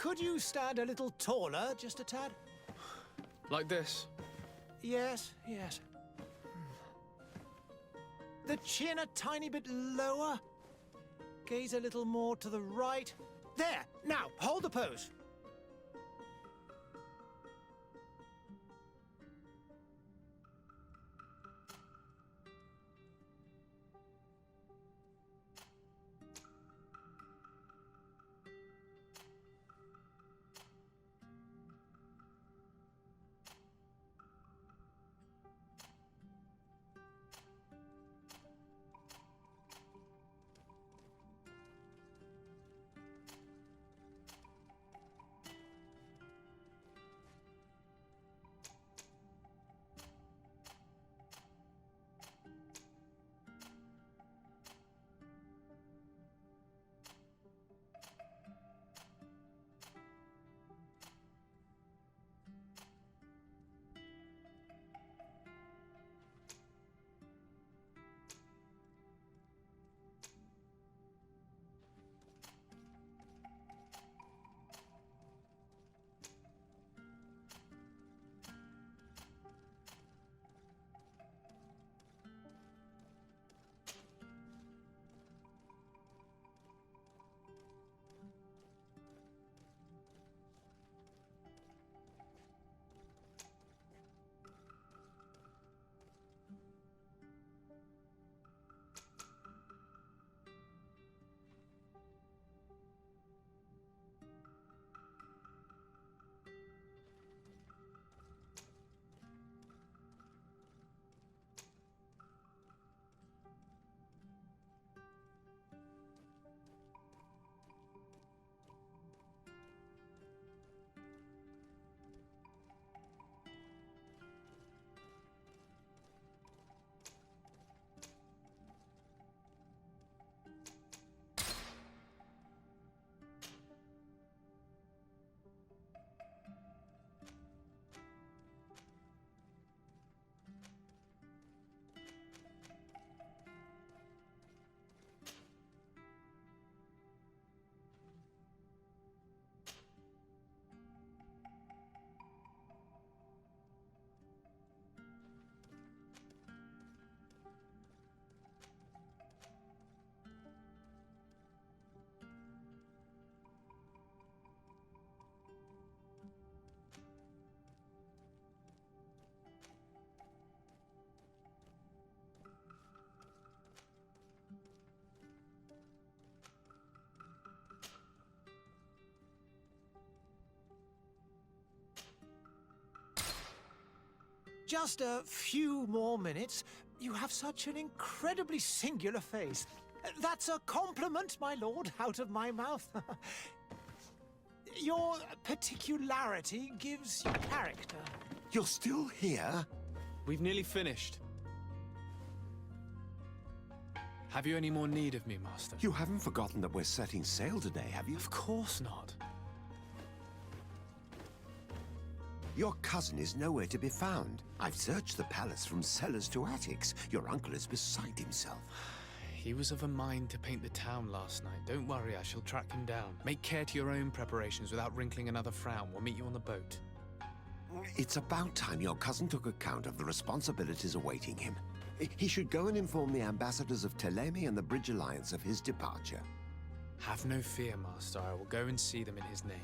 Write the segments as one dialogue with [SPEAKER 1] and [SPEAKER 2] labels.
[SPEAKER 1] Could you stand a little taller, just a tad?
[SPEAKER 2] Like this?
[SPEAKER 1] Yes, yes. The chin a tiny bit lower. Gaze a little more to the right. There! Now, hold the pose. Just a few more minutes. You have such an incredibly singular face. That's a compliment, my lord, out of my mouth. Your particularity gives you character.
[SPEAKER 3] You're still here?
[SPEAKER 2] We've nearly finished. Have you any more need of me, Master?
[SPEAKER 3] You haven't forgotten that we're setting sail today, have you?
[SPEAKER 2] Of course not.
[SPEAKER 3] Your cousin is nowhere to be found. I've searched the palace from cellars to attics. Your uncle is beside himself.
[SPEAKER 2] He was of a mind to paint the town last night. Don't worry, I shall track him down. Make care to your own preparations without wrinkling another frown. We'll meet you on the boat.
[SPEAKER 3] It's about time your cousin took account of the responsibilities awaiting him. He should go and inform the ambassadors of Telemi and the Bridge Alliance of his departure.
[SPEAKER 2] Have no fear, Master. I will go and see them in his name.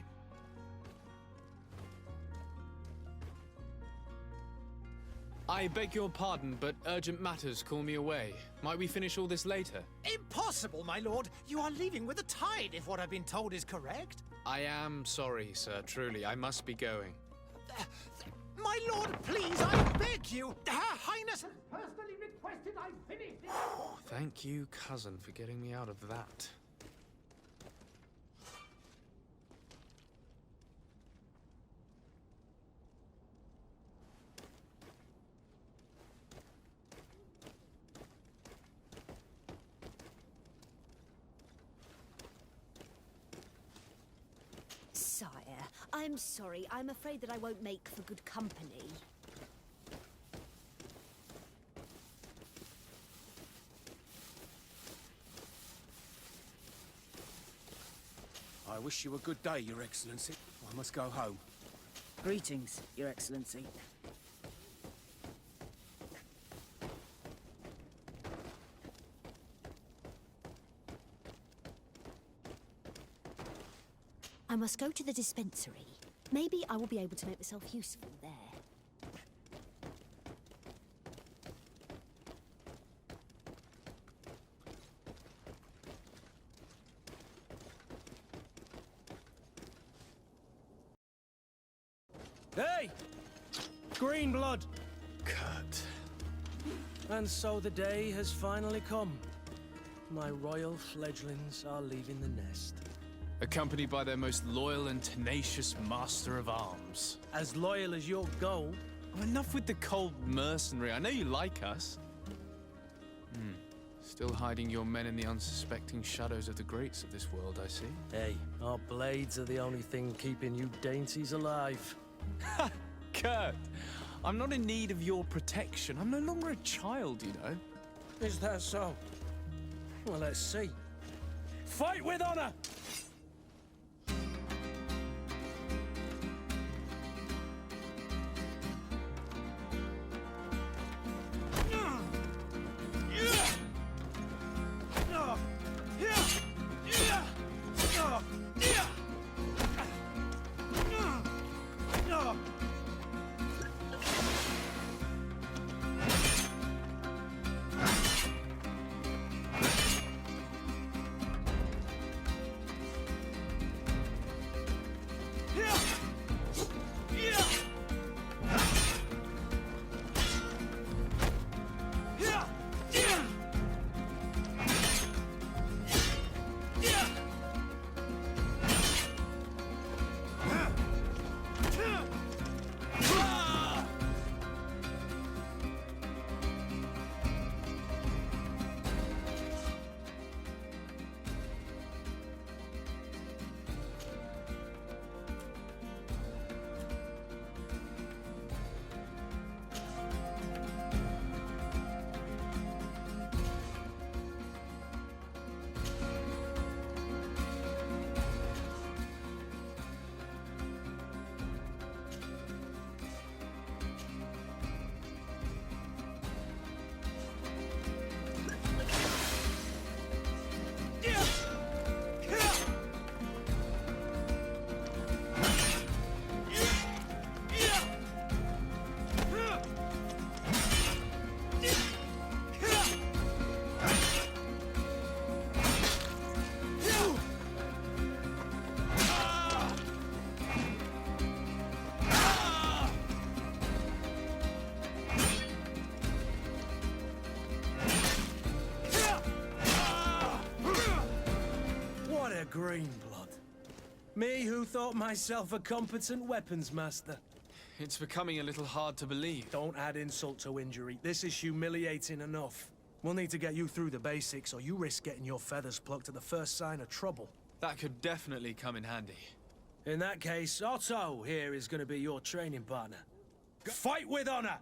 [SPEAKER 2] I beg your pardon, but urgent matters call me away. Might we finish all this later?
[SPEAKER 1] Impossible, my lord. You are leaving with the tide, if what I've been told is correct.
[SPEAKER 2] I am sorry, sir, truly. I must be going.
[SPEAKER 1] My lord, please, I beg you. Her Highness has personally requested I finish this.
[SPEAKER 2] Thank you, cousin, for getting me out of that.
[SPEAKER 4] Sire, I'm sorry. I'm afraid that I won't make for good company.
[SPEAKER 5] I wish you a good day, Your Excellency. I must go home.
[SPEAKER 6] Greetings, Your Excellency.
[SPEAKER 4] I must go to the dispensary. Maybe I will be able to make myself useful there.
[SPEAKER 5] Hey! Green blood!
[SPEAKER 2] Kurt.
[SPEAKER 5] And so the day has finally come. My royal fledglings are leaving the nest.
[SPEAKER 2] Accompanied by their most loyal and tenacious master of arms.
[SPEAKER 5] As loyal as your gold.
[SPEAKER 2] Oh, enough with the cold mercenary. I know you like us. Still hiding your men in the unsuspecting shadows of the greats of this world, I see.
[SPEAKER 5] Hey, our blades are the only thing keeping you dainties alive.
[SPEAKER 2] Ha! Kurt! I'm not in need of your protection. I'm no longer a child, you know.
[SPEAKER 5] Is that so? Well, let's see. Fight with honor! Green blood. Me who thought myself a competent weapons master.
[SPEAKER 2] It's becoming a little hard to believe.
[SPEAKER 5] Don't add insult to injury. This is humiliating enough. We'll need to get you through the basics, or you risk getting your feathers plucked at the first sign of trouble.
[SPEAKER 2] That could definitely come in handy.
[SPEAKER 5] In that case, Otto here is going to be your training partner. Fight with honor!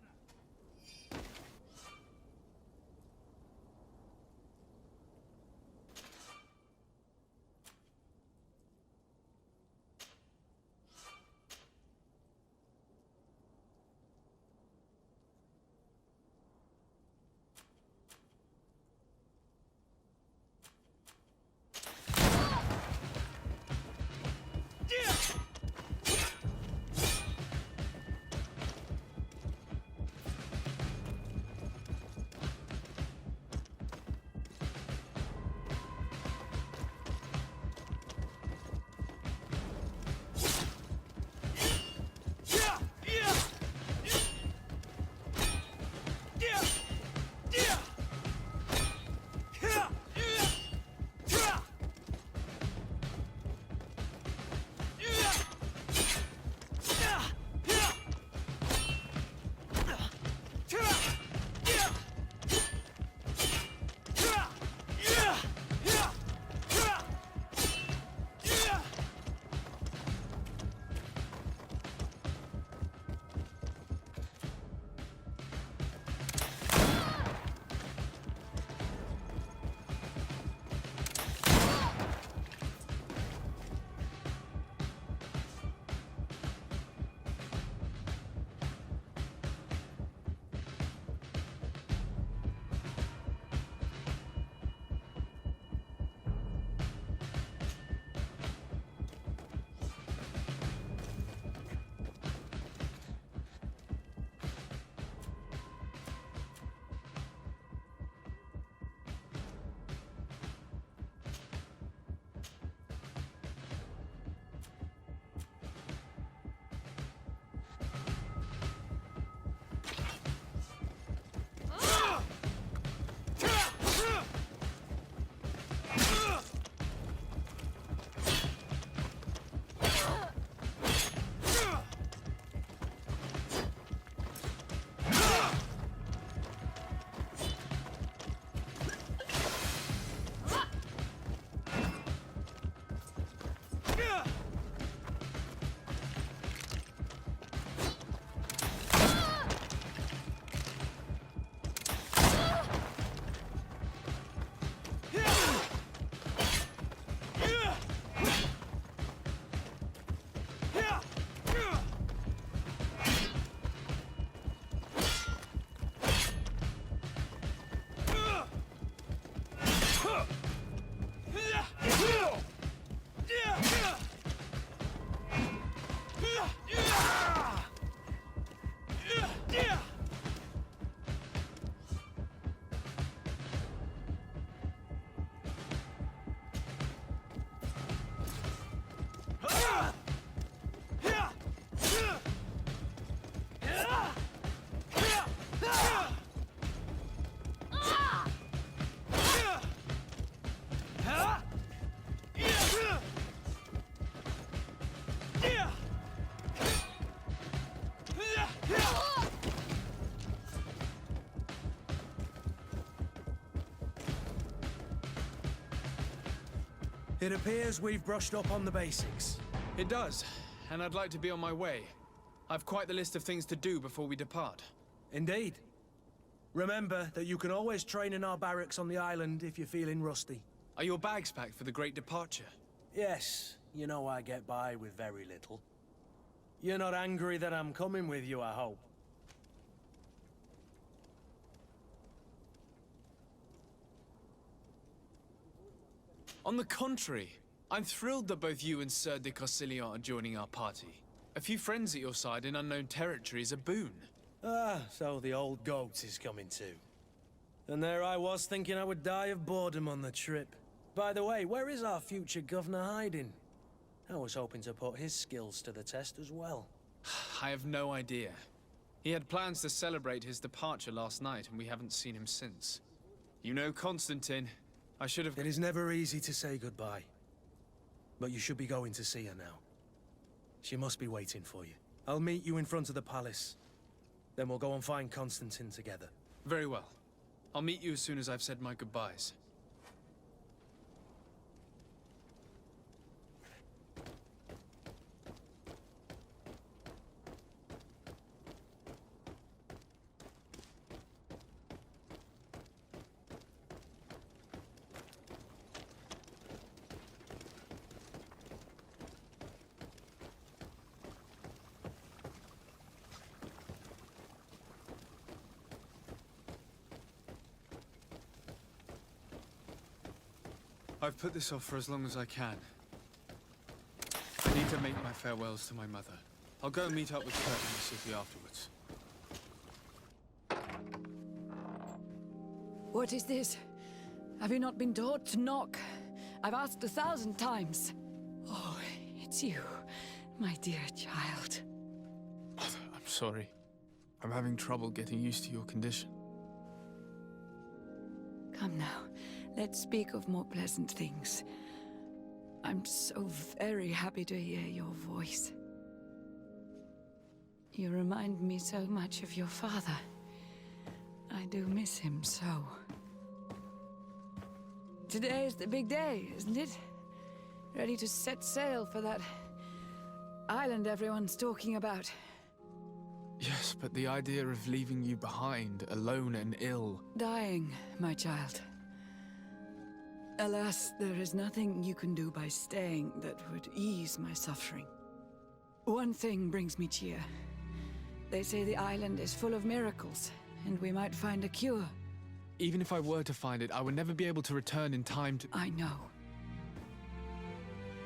[SPEAKER 5] It appears we've brushed up on the basics.
[SPEAKER 2] It does, and I'd like to be on my way. I've quite the list of things to do before we depart.
[SPEAKER 5] Indeed. Remember that you can always train in our barracks on the island if you're feeling rusty.
[SPEAKER 2] Are your bags packed for the great departure?
[SPEAKER 5] Yes, you know I get by with very little. You're not angry that I'm coming with you, I hope.
[SPEAKER 2] On the contrary, I'm thrilled that both you and Sir de Corsilion are joining our party. A few friends at your side in unknown territory is a boon.
[SPEAKER 5] Ah, so the old goat is coming too. And there I was thinking I would die of boredom on the trip. By the way, where is our future governor hiding? I was hoping to put his skills to the test as well.
[SPEAKER 2] I have no idea. He had plans to celebrate his departure last night, and we haven't seen him since. You know Constantine. I should have...
[SPEAKER 5] It is never easy to say goodbye. But you should be going to see her now. She must be waiting for you. I'll meet you in front of the palace. Then we'll go and find Constantine together.
[SPEAKER 2] Very well. I'll meet you as soon as I've said my goodbyes. I've put this off for as long as I can. I need to make my farewells to my mother. I'll go and meet up with Kurt in the city afterwards.
[SPEAKER 7] What is this? Have you not been taught to knock? I've asked 1,000 times. Oh, it's you, my dear child.
[SPEAKER 2] Mother, I'm sorry. I'm having trouble getting used to your condition.
[SPEAKER 7] Come now, let's speak of more pleasant things. I'm so very happy to hear your voice. You remind me so much of your father. I do miss him so. Today is the big day, isn't it? Ready to set sail for that island everyone's talking about.
[SPEAKER 2] Yes, but the idea of leaving you behind, alone and ill...
[SPEAKER 7] Dying, my child. Alas, there is nothing you can do by staying that would ease my suffering. One thing brings me cheer. They say the island is full of miracles, and we might find a cure.
[SPEAKER 2] Even if I were to find it, I would never be able to return in time to...
[SPEAKER 7] I know.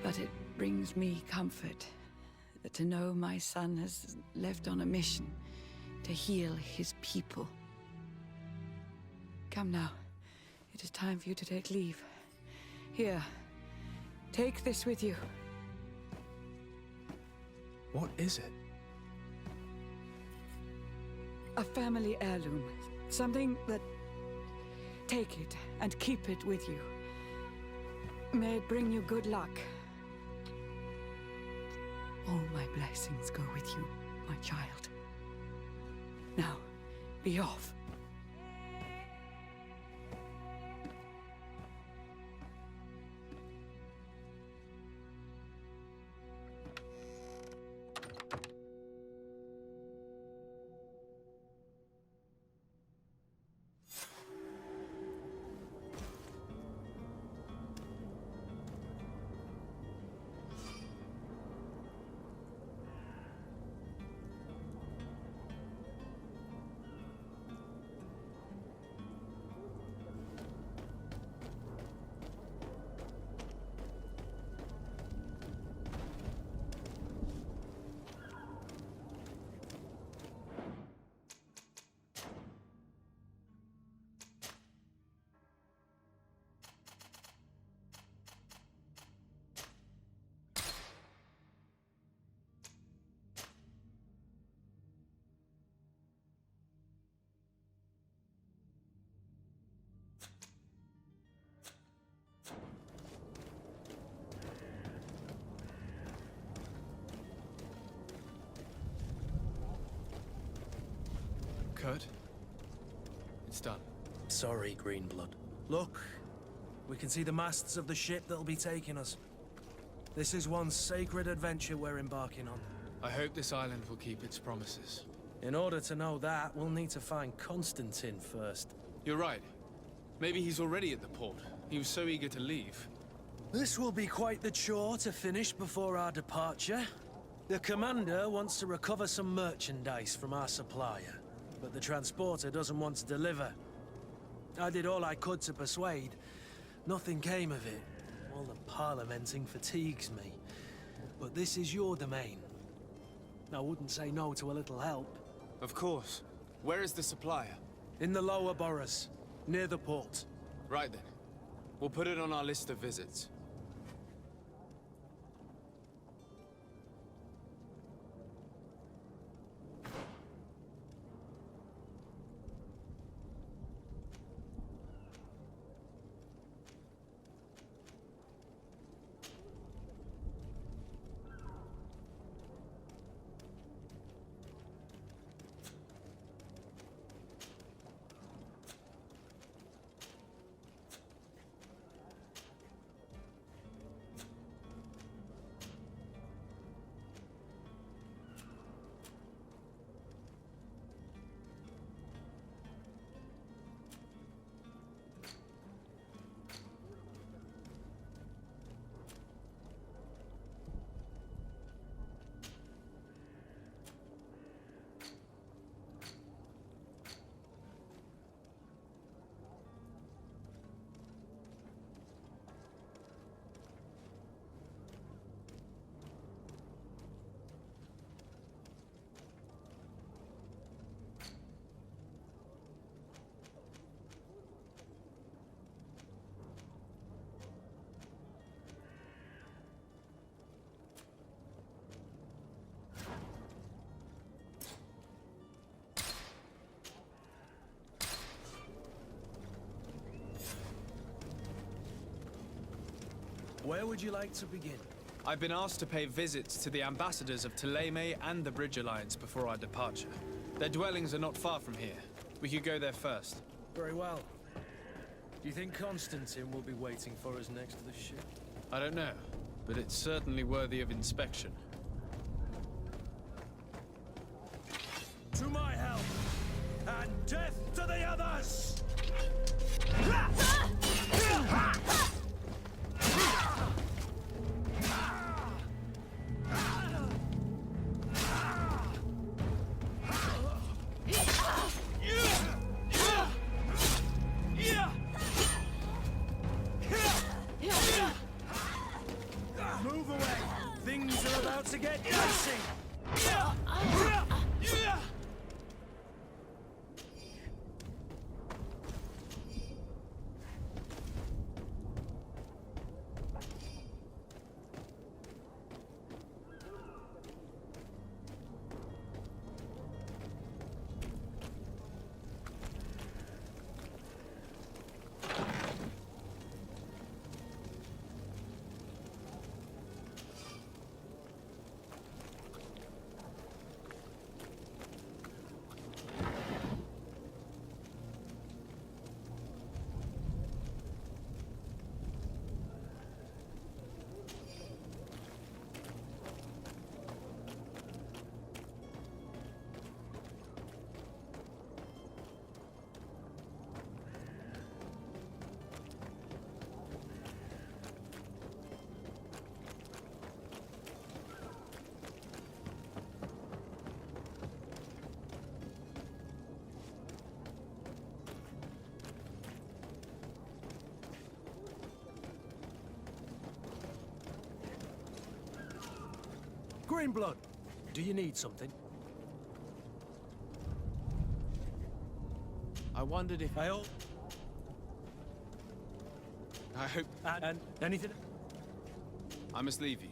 [SPEAKER 7] But it brings me comfort to know my son has left on a mission to heal his people. Come now. It is time for you to take leave. Here, take this with you.
[SPEAKER 2] What is it?
[SPEAKER 7] A family heirloom. Something that... Take it and keep it with you. May it bring you good luck. All my blessings go with you, my child. Now, be off.
[SPEAKER 2] Kurt. It's done.
[SPEAKER 5] Sorry, Greenblood. Look, we can see the masts of the ship that'll be taking us. This is one sacred adventure we're embarking on.
[SPEAKER 2] I hope this island will keep its promises.
[SPEAKER 5] In order to know that, we'll need to find Constantine first.
[SPEAKER 2] You're right. Maybe he's already at the port. He was so eager to leave.
[SPEAKER 5] This will be quite the chore to finish before our departure. The commander wants to recover some merchandise from our supplier, but the transporter doesn't want to deliver. I did all I could to persuade. Nothing came of it. All the parliamenting fatigues me. But this is your domain. I wouldn't say no to a little help.
[SPEAKER 2] Of course. Where is the supplier?
[SPEAKER 5] In the lower boroughs, near the port.
[SPEAKER 2] Right then. We'll put it on our list of visits.
[SPEAKER 5] Where would you like to begin?
[SPEAKER 2] I've been asked to pay visits to the ambassadors of Thélème and the Bridge Alliance before our departure. Their dwellings are not far from here. We could go there first.
[SPEAKER 5] Very well. Do you think Constantine will be waiting for us next to the ship?
[SPEAKER 2] I don't know, but it's certainly worthy of inspection.
[SPEAKER 5] To my help! And death to the others! Move away! Things are about to get dicey! Greenblood, do you need something?
[SPEAKER 2] I wondered if...
[SPEAKER 5] I hope... And anything?
[SPEAKER 2] I must leave you.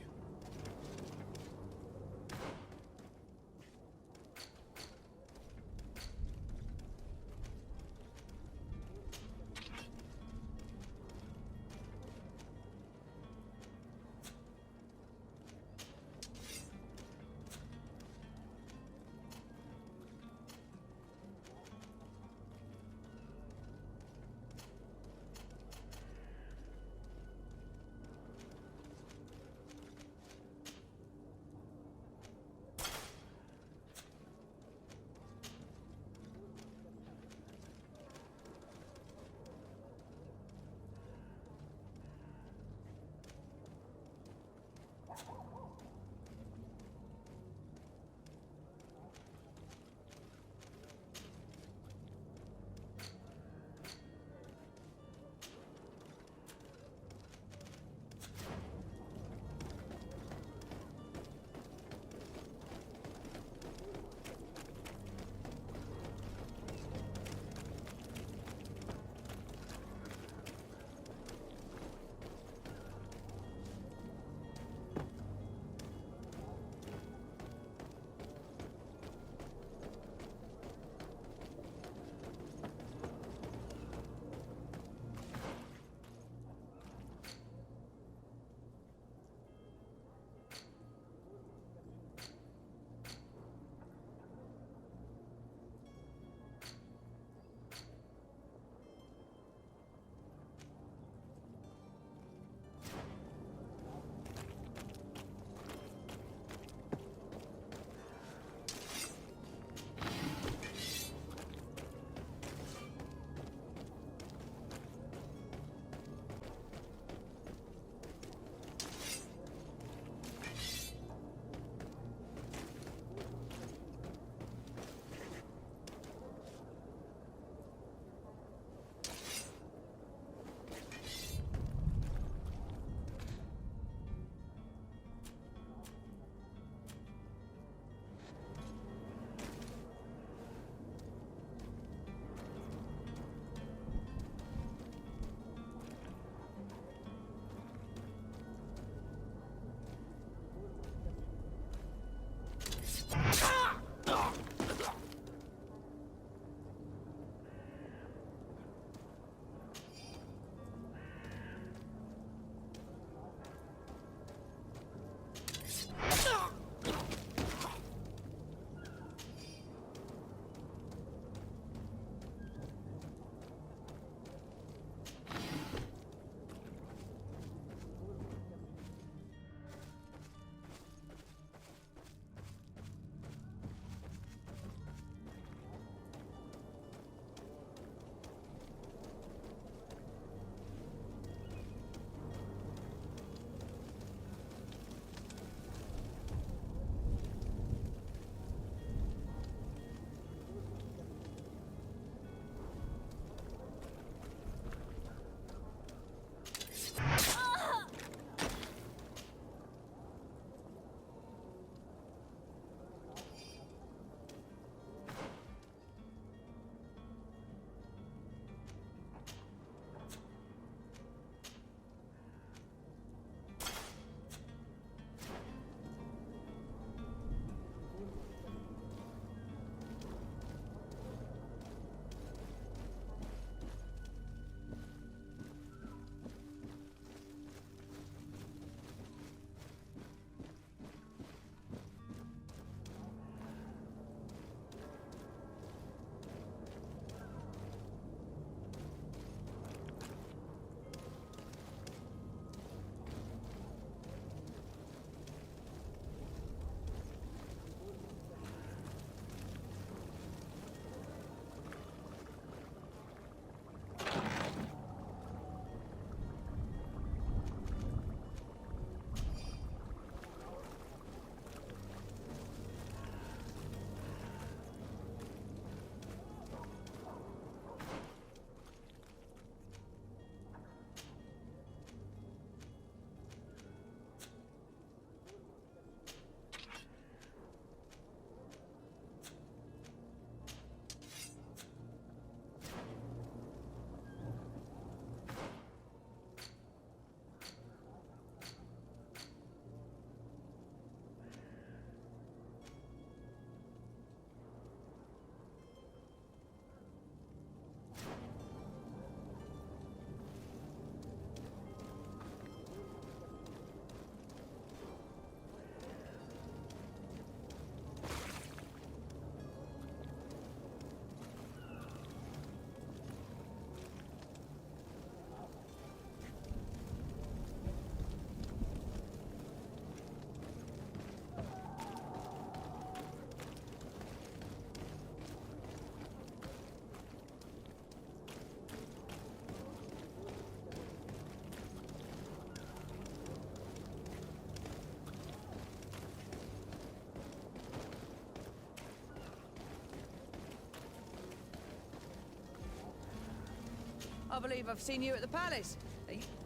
[SPEAKER 6] I believe I've seen you at the palace.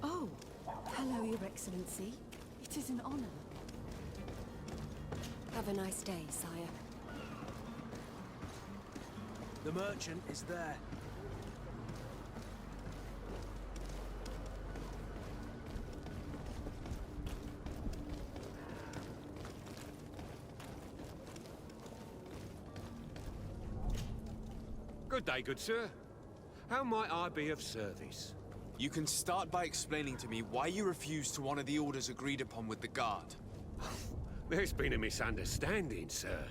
[SPEAKER 8] Oh, hello, Your Excellency. It is an honor. Have a nice day, sire.
[SPEAKER 5] The merchant is there.
[SPEAKER 9] Good day, good sir. How might I be of service?
[SPEAKER 2] You can start by explaining to me why you refused to honor the orders agreed upon with the guard.
[SPEAKER 9] There's been a misunderstanding, sir.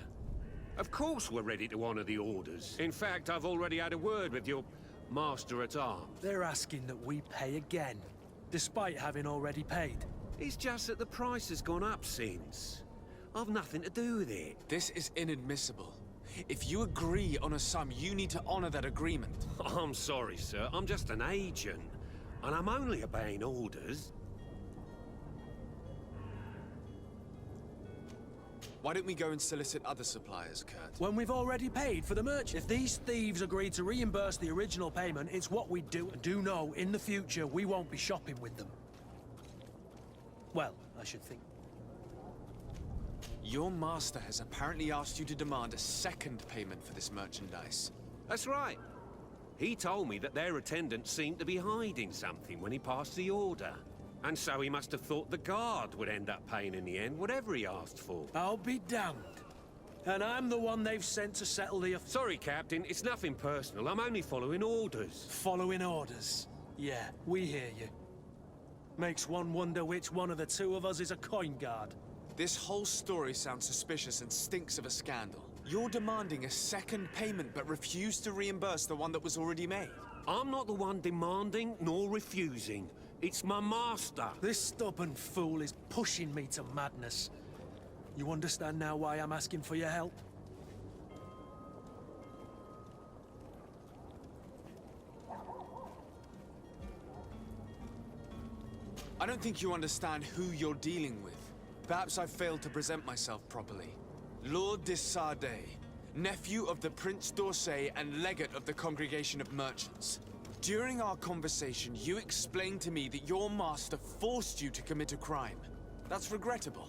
[SPEAKER 9] Of course we're ready to honor the orders. In fact, I've already had a word with your master-at-arms.
[SPEAKER 5] They're asking that we pay again, despite having already paid.
[SPEAKER 9] It's just that the price has gone up since. I've nothing to do with it.
[SPEAKER 2] This is inadmissible. If you agree on a sum, you need to honor that agreement.
[SPEAKER 9] I'm sorry, sir. I'm just an agent. And I'm only obeying orders.
[SPEAKER 2] Why don't we go and solicit other suppliers, Kurt?
[SPEAKER 5] When we've already paid for the merchant. If these thieves agreed to reimburse the original payment, it's what we do. And do know, in the future, we won't be shopping with them. Well, I should think.
[SPEAKER 2] Your master has apparently asked you to demand a second payment for this merchandise.
[SPEAKER 9] That's right. He told me that their attendant seemed to be hiding something when he passed the order. And so he must have thought the guard would end up paying in the end, whatever he asked for.
[SPEAKER 5] I'll be damned. And I'm the one they've sent to settle the...
[SPEAKER 9] Sorry, Captain. It's nothing personal. I'm only following orders.
[SPEAKER 5] Following orders. Yeah, we hear you. Makes one wonder which one of the two of us is a coin guard.
[SPEAKER 2] This whole story sounds suspicious and stinks of a scandal. You're demanding a second payment but refuse to reimburse the one that was already made.
[SPEAKER 9] I'm not the one demanding nor refusing. It's my master.
[SPEAKER 5] This stubborn fool is pushing me to madness. You understand now why I'm asking for your help?
[SPEAKER 2] I don't think you understand who you're dealing with. Perhaps I failed to present myself properly. Lord de Sardet, nephew of the Prince d'Orsay and legate of the Congregation of Merchants. During our conversation, you explained to me that your master forced you to commit a crime. That's regrettable,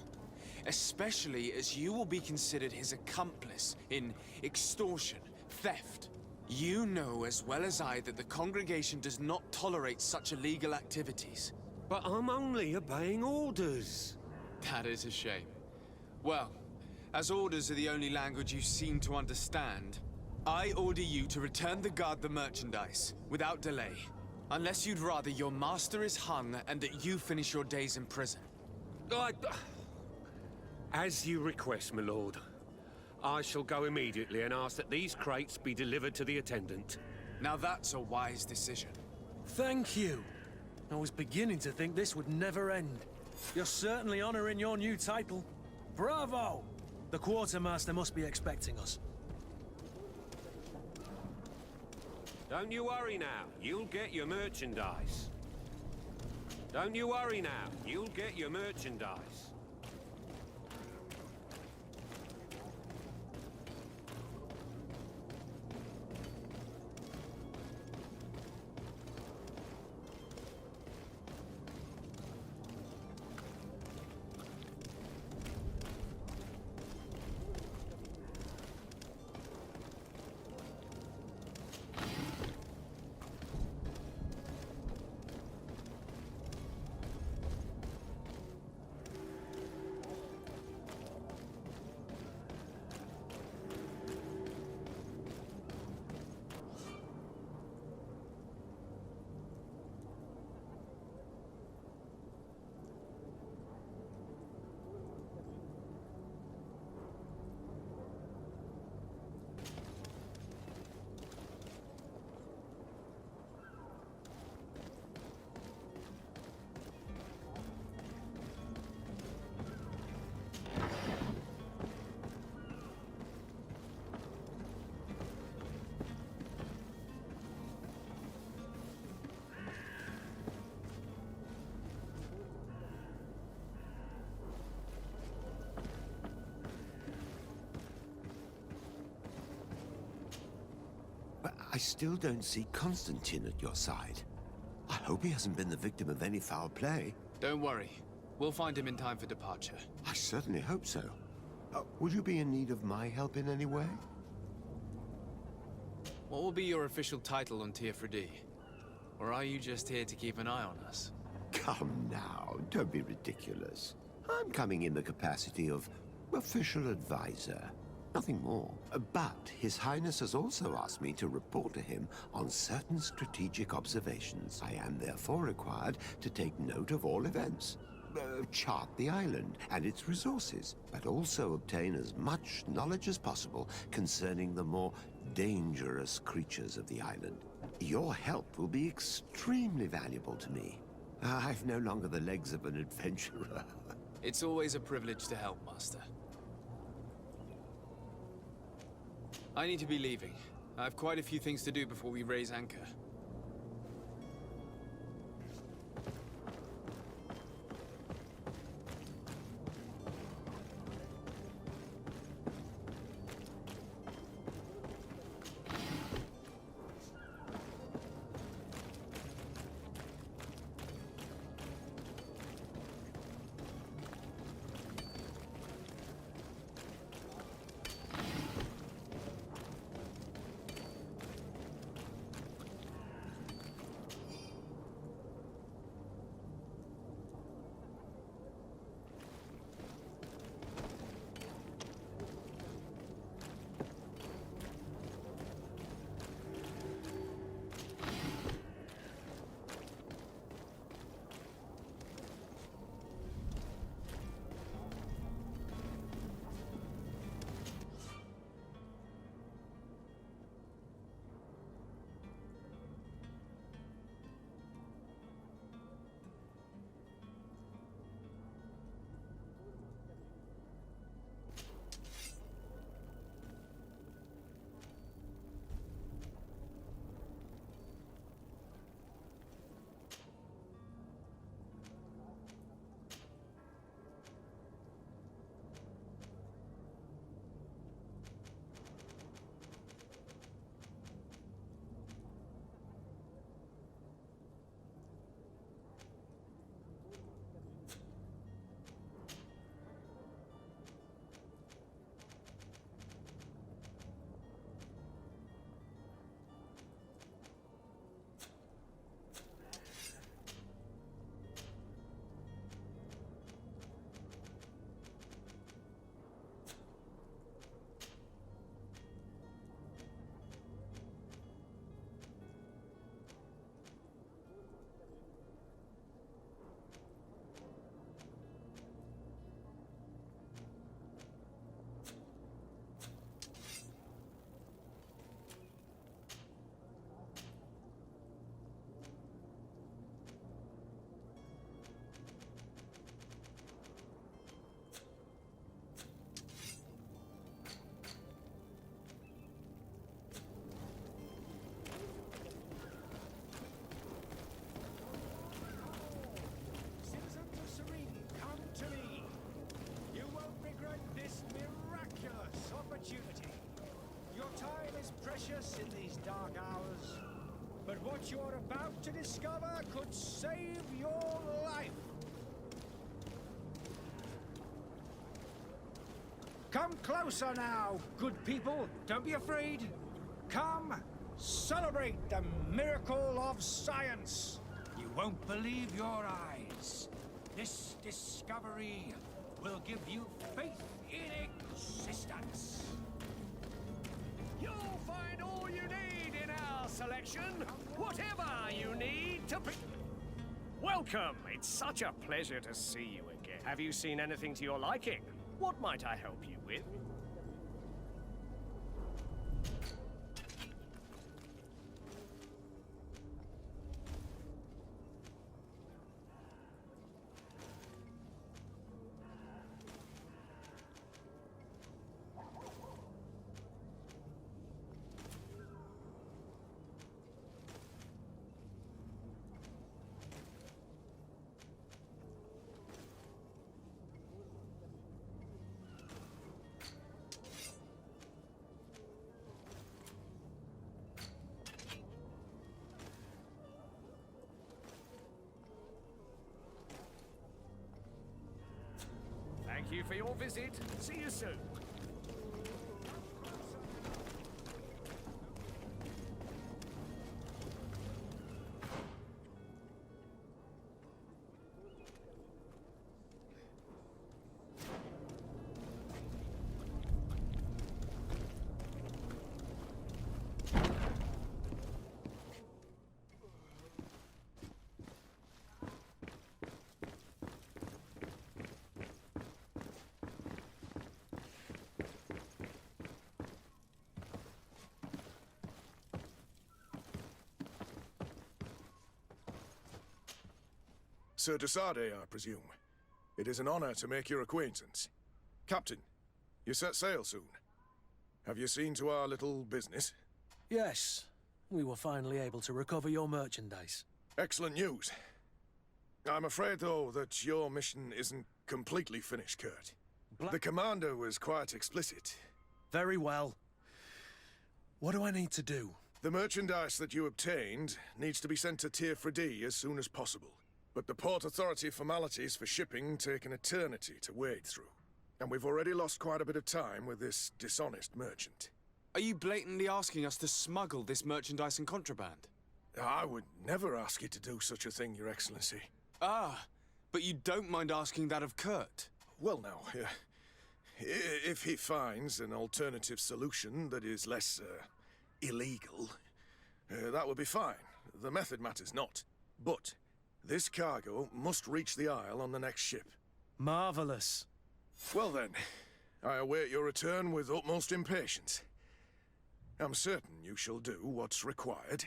[SPEAKER 2] especially as you will be considered his accomplice in extortion, theft. You know as well as I that the Congregation does not tolerate such illegal activities.
[SPEAKER 9] But I'm only obeying orders.
[SPEAKER 2] That is a shame. Well, as orders are the only language you seem to understand, I order you to return the guard the merchandise, without delay. Unless you'd rather your master is hung and that you finish your days in prison.
[SPEAKER 9] As you request, my lord. I shall go immediately and ask that these crates be delivered to the attendant.
[SPEAKER 2] Now that's a wise decision.
[SPEAKER 5] Thank you. I was beginning to think this would never end. You're certainly honoring your new title. Bravo! The quartermaster must be expecting us.
[SPEAKER 9] Don't you worry now. You'll get your merchandise. Don't you worry now. You'll get your merchandise.
[SPEAKER 3] But I still don't see Constantine at your side. I hope he hasn't been the victim of any foul play.
[SPEAKER 2] Don't worry. We'll find him in time for departure.
[SPEAKER 3] I certainly hope so. Would you be in need of my help in any way?
[SPEAKER 2] What will be your official title on Tier Or are you just here to keep an eye on us?
[SPEAKER 3] Come now, don't be ridiculous. I'm coming in the capacity of official advisor. Nothing more. But His Highness has also asked me to report to him on certain strategic observations. I am therefore required to take note of all events, chart the island and its resources, but also obtain as much knowledge as possible concerning the more dangerous creatures of the island. Your help will be extremely valuable to me. I've no longer the legs of an adventurer.
[SPEAKER 2] It's always a privilege to help, Master. I need to be leaving. I have quite a few things to do before we raise anchor.
[SPEAKER 10] In these dark hours, but what you're about to discover could save your life. Come closer now, good people. Don't be afraid. Come, celebrate the miracle of science. You won't believe your eyes. This discovery will give you faith in existence.
[SPEAKER 11] You'll find all you need in our selection. Whatever you need to pick. Welcome. It's such a pleasure to see you again. Have you seen anything to your liking? What might I help you with? you for your visit. See you soon.
[SPEAKER 12] Sir Desade, I presume. It is an honor to make your acquaintance. Captain, you set sail soon. Have you seen to our little business?
[SPEAKER 5] Yes. We were finally able to recover your merchandise.
[SPEAKER 12] Excellent news. I'm afraid, though, that your mission isn't completely finished, Kurt. The commander was quite explicit.
[SPEAKER 5] Very well. What do I need to do?
[SPEAKER 12] The merchandise that you obtained needs to be sent to Tier 4D as soon as possible. But the Port Authority formalities for shipping take an eternity to wade through. And we've already lost quite a bit of time with this dishonest merchant.
[SPEAKER 2] Are you blatantly asking us to smuggle this merchandise and contraband?
[SPEAKER 12] I would never ask you to do such a thing, Your Excellency.
[SPEAKER 2] Ah, but you don't mind asking that of Kurt?
[SPEAKER 12] Well now, if he finds an alternative solution that is less, illegal, that would be fine. The method matters not. But this cargo must reach the Isle on the next ship.
[SPEAKER 5] Marvelous.
[SPEAKER 12] Well then, I await your return with utmost impatience. I'm certain you shall do what's required.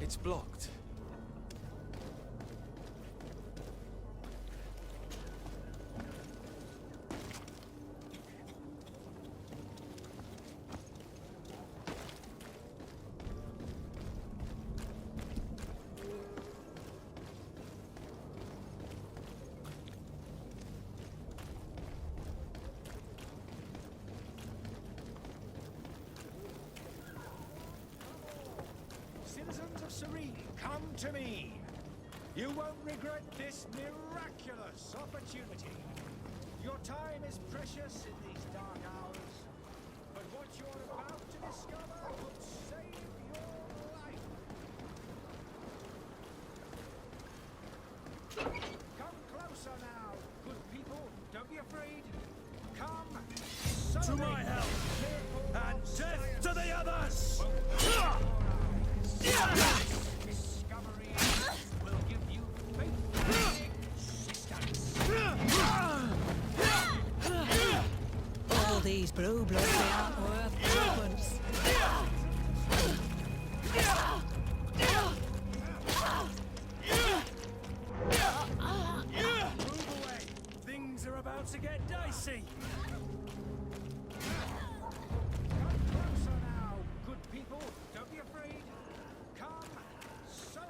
[SPEAKER 2] It's blocked.
[SPEAKER 10] Citizens of Serene, come to me. You won't regret this miraculous opportunity. Your time is precious in these dark hours, but what you're about to discover could save your life. Come closer now, good people. Don't be afraid. Come.
[SPEAKER 5] To my help, and death to the others!
[SPEAKER 10] Discovery will give you faith existence.
[SPEAKER 7] All these blue bloods, they aren't worth tuppence.
[SPEAKER 5] Move away! Things are about to get dicey!
[SPEAKER 10] Come closer now, good people. Don't be afraid. Come, so.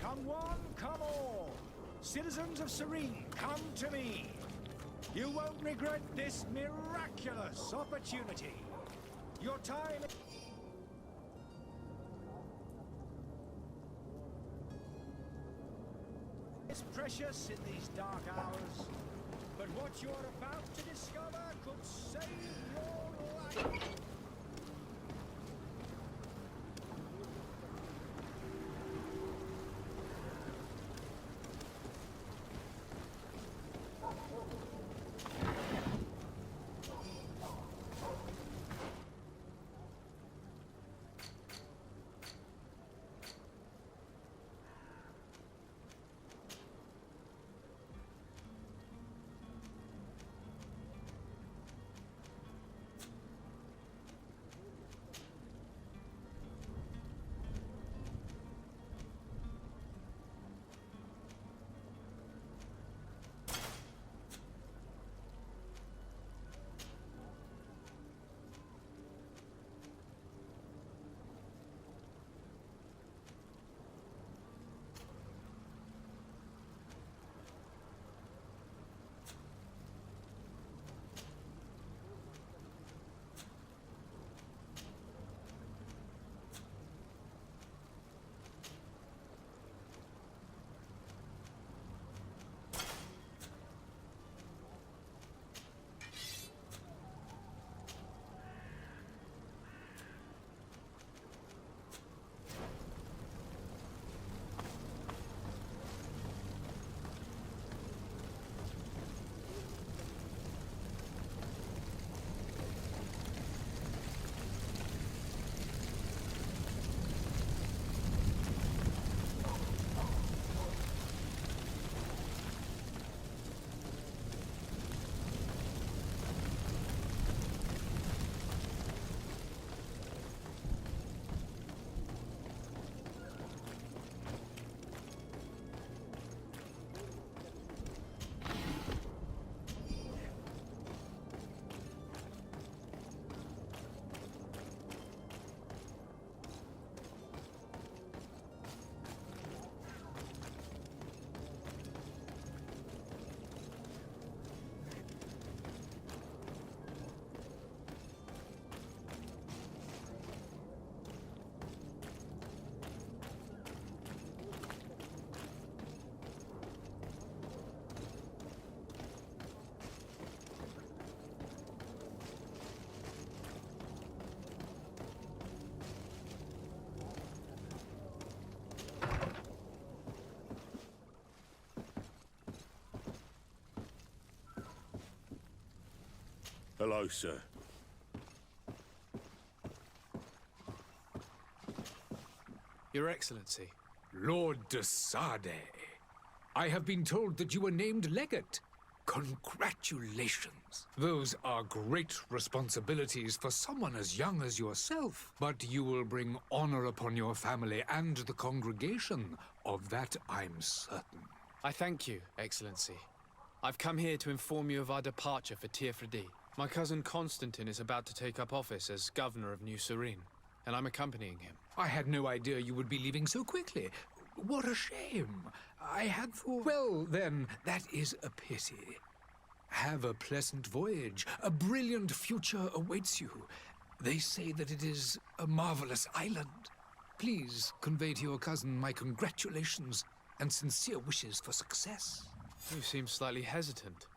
[SPEAKER 10] Come one, come all. Citizens of Serene, come to me. You won't regret this miraculous opportunity. Your time is precious in these dark hours, but what you're about to discover could save your life.
[SPEAKER 9] Hello, sir.
[SPEAKER 2] Your Excellency.
[SPEAKER 13] Lord de Sade, I have been told that you were named legate. Congratulations. Those are great responsibilities for someone as young as yourself, but you will bring honor upon your family and the congregation. Of that I'm certain.
[SPEAKER 2] I thank you, Excellency. I've come here to inform you of our departure for Tirfredi. My cousin Constantine is about to take up office as governor of New Serene, and I'm accompanying him.
[SPEAKER 13] I had no idea you would be leaving so quickly. What a shame. I had thought... Well, then, that is a pity. Have a pleasant voyage. A brilliant future awaits you. They say that it is a marvelous island. Please convey to your cousin my congratulations and sincere wishes for success.
[SPEAKER 2] You seem slightly hesitant.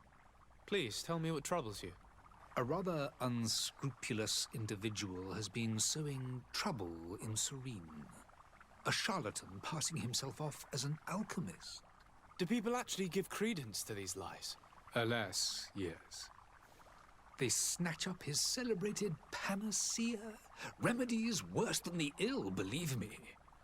[SPEAKER 2] Please, tell me what troubles you.
[SPEAKER 13] A rather unscrupulous individual has been sowing trouble in Serene. A charlatan passing himself off as an alchemist.
[SPEAKER 2] Do people actually give credence to these lies?
[SPEAKER 13] Alas, yes. They snatch up his celebrated panacea. Remedies worse than the ill, believe me.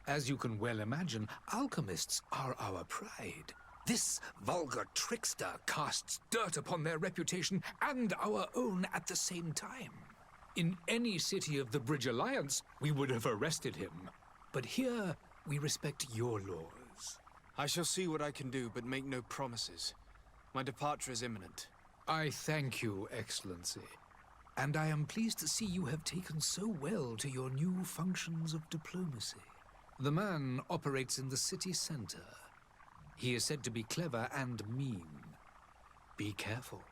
[SPEAKER 13] As you can well imagine, alchemists are our pride. This vulgar trickster casts dirt upon their reputation and our own at the same time. In any city of the Bridge Alliance, we would have arrested him. But here, we respect your laws.
[SPEAKER 2] I shall see what I can do, but make no promises. My departure is imminent.
[SPEAKER 13] I thank you, Excellency. And I am pleased to see you have taken so well to your new functions of diplomacy. The man operates in the city center. He is said to be clever and mean. Be careful.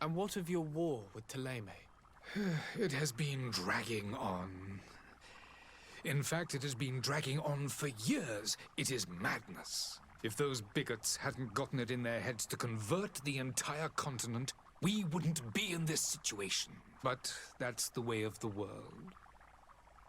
[SPEAKER 2] And what of your war with Thélème?
[SPEAKER 13] It has been dragging on. In fact, it has been dragging on for years. It is madness. If those bigots hadn't gotten it in their heads to convert the entire continent, we wouldn't be in this situation. But that's the way of the world.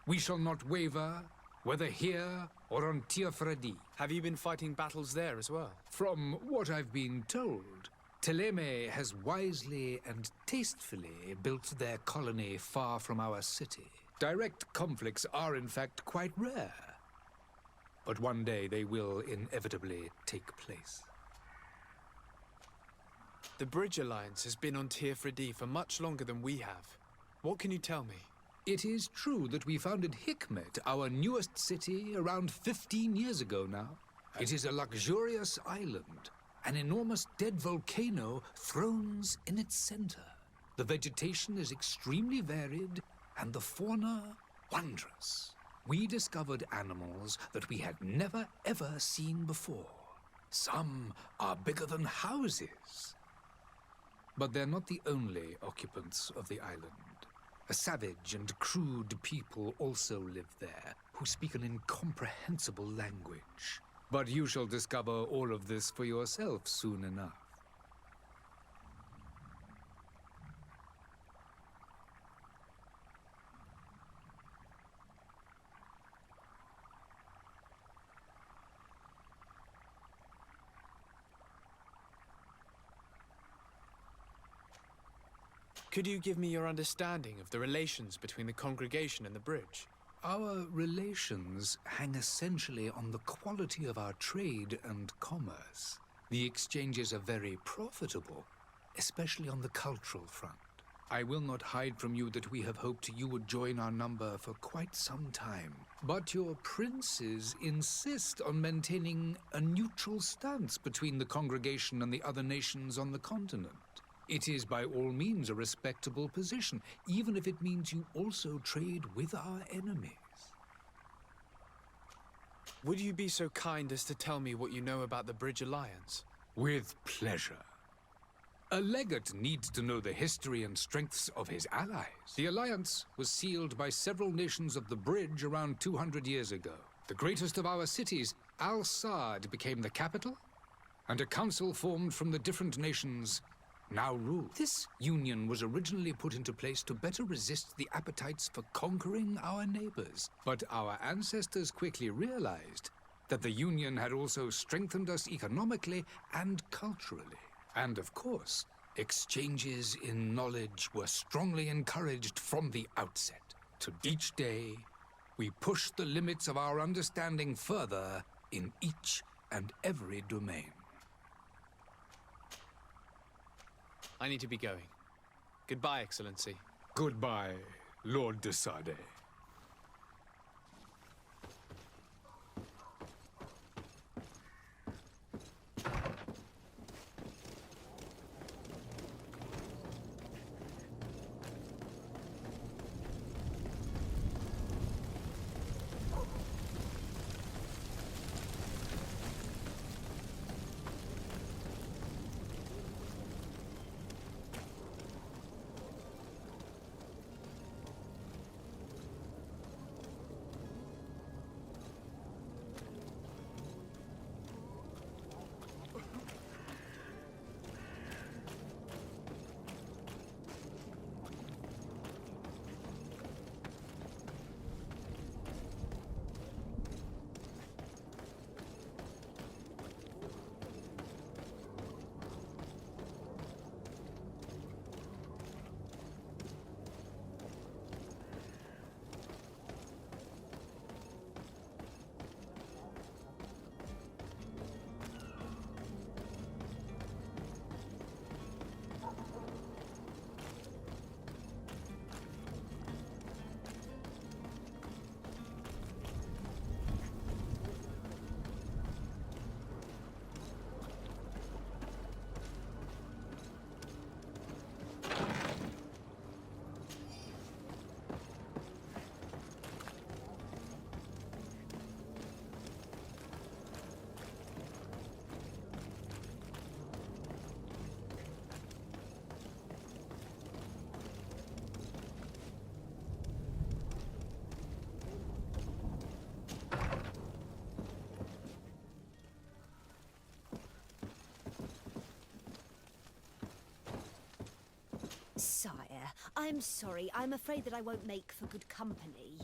[SPEAKER 13] We shall not waver, whether here or on Tirfredi.
[SPEAKER 2] Have you been fighting battles there as well?
[SPEAKER 13] From what I've been told, Thélème has wisely and tastefully built their colony far from our city. Direct conflicts are, in fact, quite rare. But one day they will inevitably take place.
[SPEAKER 2] The Bridge Alliance has been on Tirfredi for much longer than we have. What can you tell me?
[SPEAKER 13] It is true that we founded Hikmet, our newest city, around 15 years ago now. It is a luxurious island. An enormous dead volcano thrones in its center. The vegetation is extremely varied, and the fauna wondrous. We discovered animals that we had never ever seen before. Some are bigger than houses. But they're not the only occupants of the island. A savage and crude people also live there, who speak an incomprehensible language. But you shall discover all of this for yourself soon enough.
[SPEAKER 2] Could you give me your understanding of the relations between the congregation and the bridge?
[SPEAKER 13] Our relations hang essentially on the quality of our trade and commerce. The exchanges are very profitable, especially on the cultural front. I will not hide from you that we have hoped you would join our number for quite some time. But your princes insist on maintaining a neutral stance between the congregation and the other nations on the continent. It is by all means a respectable position, even if it means you also trade with our enemies.
[SPEAKER 2] Would you be so kind as to tell me what you know about the Bridge Alliance?
[SPEAKER 13] With pleasure. A legate needs to know the history and strengths of his allies. The alliance was sealed by several nations of the Bridge around 200 years ago. The greatest of our cities, Al-Saad, became the capital, and a council formed from the different nations now rule. This union was originally put into place to better resist the appetites for conquering our neighbors. But our ancestors quickly realized that the union had also strengthened us economically and culturally. And of course, exchanges in knowledge were strongly encouraged from the outset. To each day, we push the limits of our understanding further in each and every domain.
[SPEAKER 2] I need to be going. Goodbye, Excellency.
[SPEAKER 13] Goodbye, Lord de Sade.
[SPEAKER 4] Sire, I'm sorry. I'm afraid that I won't make for good company.